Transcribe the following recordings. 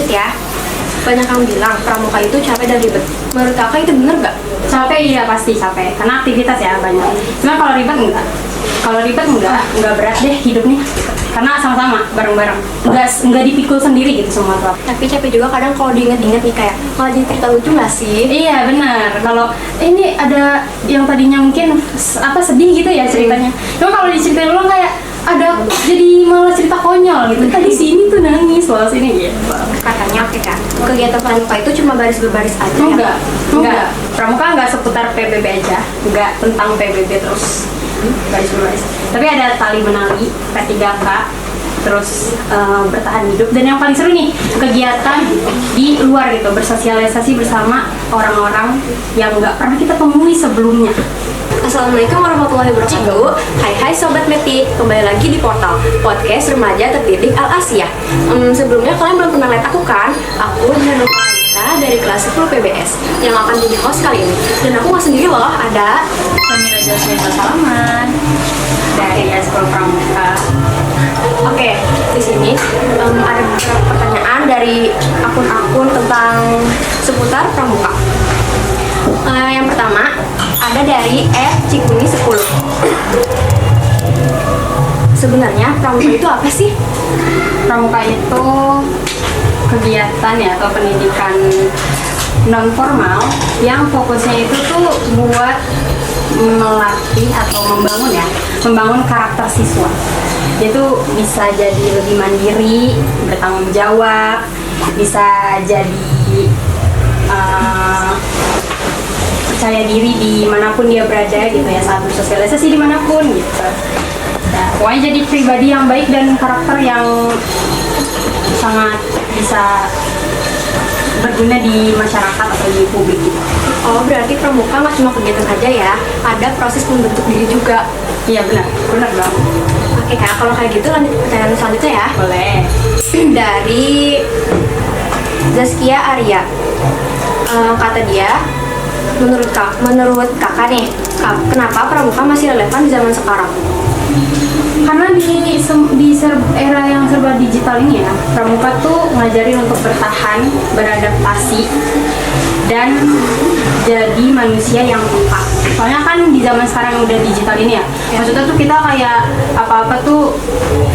Lanjut ya. Banyak yang bilang pramuka itu capek dan ribet. Menurut kakak itu bener gak? Capek, iya pasti capek karena aktivitas ya banyak. Cuma kalau ribet enggak. Kalau ribet enggak berat deh hidup nih. Karena sama-sama bareng-bareng. Enggak dipikul sendiri gitu semua tuh. Tapi capek juga kadang kalau diinget-inget nih kayak malah jadi cerita lucu gak sih? Iya benar. Kalau ini ada yang tadinya mungkin sedih gitu ya ceritanya. Cuma kalau diceritain ulang kayak ada jadi malah cerita konyol gitu. Tadi sini tuh nangis loh sini gitu. Katanya oke kan. Kegiatan pramuka itu cuma baris berbaris aja ya? Enggak. Pramuka enggak seputar PBB aja. Enggak tentang PBB terus baris berbaris. Tapi ada tali menali, P3K, terus bertahan hidup, dan yang paling seru nih kegiatan di luar gitu, bersosialisasi bersama orang-orang yang nggak pernah kita temui sebelumnya. Assalamualaikum warahmatullahi wabarakatuh. Hai Sobat Metik, kembali lagi di portal Podcast Remaja Terdidik Al Asia. Sebelumnya kalian belum pernah lihat aku kan? Aku Hanova dari kelas 10 PBS yang akan jadi host kali ini. Dan aku nggak sendiri loh, ada Samira Jasmine Salaman dari Sekolah Pramuka. Oke, di sini ada beberapa pertanyaan dari akun-akun tentang seputar pramuka. Yang pertama ada dari @cikuni10. Sebenarnya pramuka itu apa sih? Pramuka itu kegiatan ya atau pendidikan non formal yang fokusnya itu tuh buat melatih atau membangun karakter siswa. Itu bisa jadi lebih mandiri, bertanggung jawab, bisa jadi percaya diri dimanapun dia berada gitu ya, saat bersosialisasi dimanapun gitu. Nah, pokoknya jadi pribadi yang baik dan karakter yang sangat bisa berguna di masyarakat atau di publik gitu. Oh, berarti pramuka nggak cuma kegiatan aja ya, ada proses membentuk diri juga. Iya benar banget. Oke kak, kalau kayak gitu lanjut ke pertanyaan selanjutnya ya. Boleh. Dari Zaskia Arya, kata dia, menurut kakak nih, kenapa pramuka masih relevan di zaman sekarang? Karena di era yang serba digital ini ya, pramuka tuh ngajarin untuk bertahan, beradaptasi, dan jadi manusia yang peka. Soalnya kan di zaman sekarang udah digital ini ya, maksudnya tuh kita kayak apa-apa tuh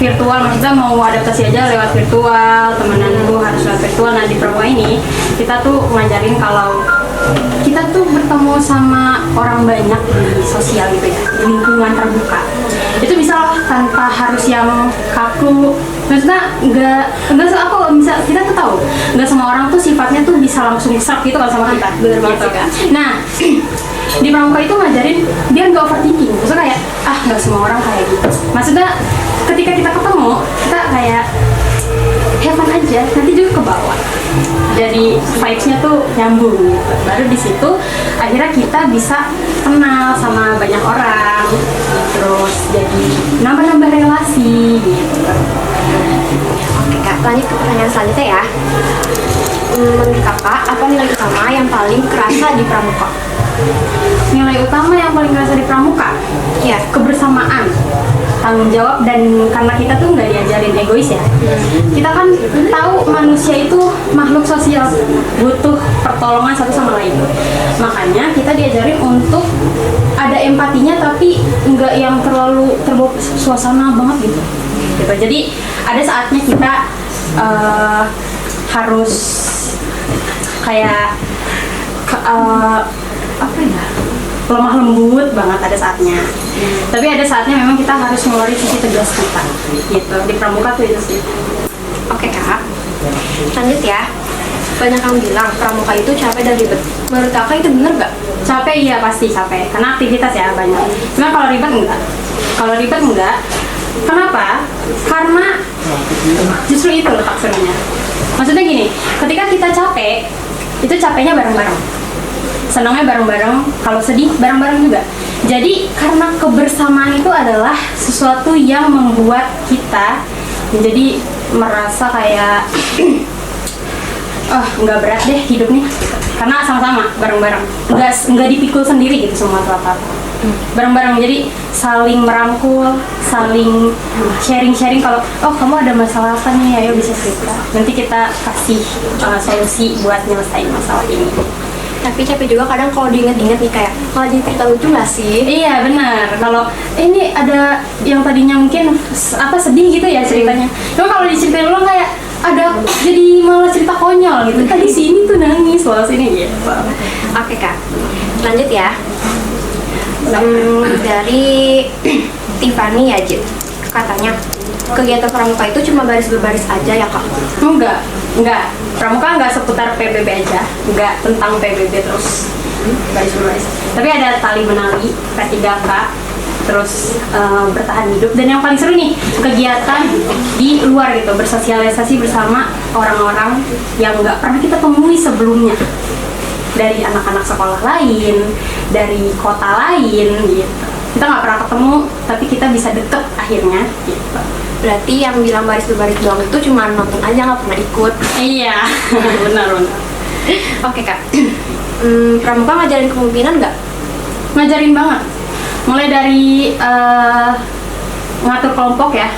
virtual, maksudnya mau adaptasi aja lewat virtual, temenan tuh harus lewat virtual. Nah di pramuka ini kita tuh ngajarin kalau kita tuh bertemu sama orang banyak di sosial gitu ya, di lingkungan terbuka. Itu bisa lah tanpa harus yang kaku. Maksudnya kita tuh tahu nggak semua orang tuh sifatnya tuh bisa langsung serap gitu kan sama kita. Bener banget Gitu. kan. Nah di pramuka itu ngajarin biar nggak overthinking. Maksudnya kayak nggak semua orang kayak gitu. Maksudnya ketika kita ketemu kita kayak have fun aja, nanti juga ke bawah. Jadi vibes-nya tuh nyambung gitu. Baru di situ akhirnya kita bisa kenal sama banyak orang, terus jadi nambah-nambah relasi gitu. Oke kak, lanjut ke pertanyaan selanjutnya ya. Menurut kakak, apa nilai utama yang paling kerasa di pramuka? Nilai utama yang paling kerasa di pramuka, Ya, kebersamaan, tanggung jawab, dan karena kita tuh nggak diajarin egois ya. Kita kan tahu manusia itu makhluk sosial, butuh pertolongan satu sama lain. Makanya kita diajarin untuk ada empatinya, tapi nggak yang terlalu terbawa suasana banget gitu. Jadi ada saatnya kita harus kayak lemah lembut banget ada saatnya. Tapi ada saatnya memang kita harus ngeluarin sisi tegas kita gitu. Di pramuka tuh itu sih. oke kak. Lanjut ya. Banyak yang bilang pramuka itu capek dan ribet. Menurut kakak itu bener gak? Capek, iya pasti capek karena aktivitas ya banyak. Cuma kalau ribet enggak. Kenapa? Karena justru itu letak serunya. Maksudnya gini, ketika kita capek, itu capeknya bareng-bareng, senangnya bareng-bareng, kalau sedih bareng-bareng juga. Jadi karena kebersamaan itu adalah sesuatu yang membuat kita menjadi merasa kayak nggak berat deh hidup nih, karena sama-sama bareng-bareng, nggak dipikul sendiri gitu semua tuh apa bareng-bareng, jadi saling merangkul, saling sharing kalau kamu ada masalah apa nih, ayo bisa cerita, nanti kita kasih solusi buat nyelesain masalah ini. Tapi capek juga kadang kalau diinget-inget nih, kayak malah jadi cerita lucu nggak sih? Iya benar. Kalau ini ada yang tadinya mungkin sedih gitu ya ceritanya. Cuma kalau diceritain ulang kayak ada jadi malah cerita konyol gitu. Tadi sini tuh nangis, soal sini gitu. Oke Kak, lanjut ya. Dari Tiffany ya Jit, katanya kegiatan pramuka itu cuma baris berbaris aja ya Kak? Enggak. Pramuka enggak seputar PBB aja, enggak tentang PBB terus baris berbaris. Tapi ada tali menali, P3K, terus bertahan hidup, dan yang paling seru nih kegiatan di luar gitu, bersosialisasi bersama orang-orang yang nggak pernah kita temui sebelumnya, dari anak-anak sekolah lain, dari kota lain gitu. Kita nggak pernah ketemu, tapi kita bisa deket akhirnya gitu. Berarti yang bilang baris berbaris doang itu cuma nonton aja, nggak pernah ikut. Iya, benar. Oke Kak, pramuka ngajarin kepemimpinan nggak? Ngajarin banget. Mulai dari ngatur kelompok ya,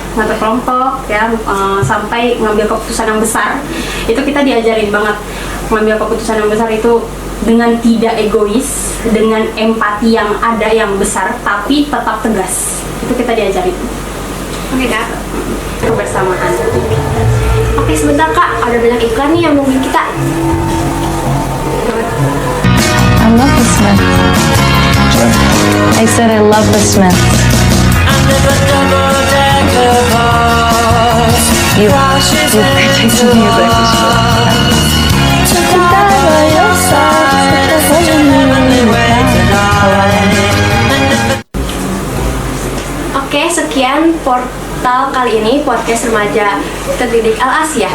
sampai ngambil keputusan yang besar. Itu kita diajarin banget. Ngambil keputusan yang besar itu dengan tidak egois, dengan empati yang ada yang besar, tapi tetap tegas. Itu kita diajarin. Oke Kak. Kebersamaan. Oke sebentar Kak, ada banyak iklan nih yang nungguin kita. I love the Smiths. I said I love the Smiths. You protect the music. Oke, sekian portal kali ini, podcast remaja terdidik Al Asia.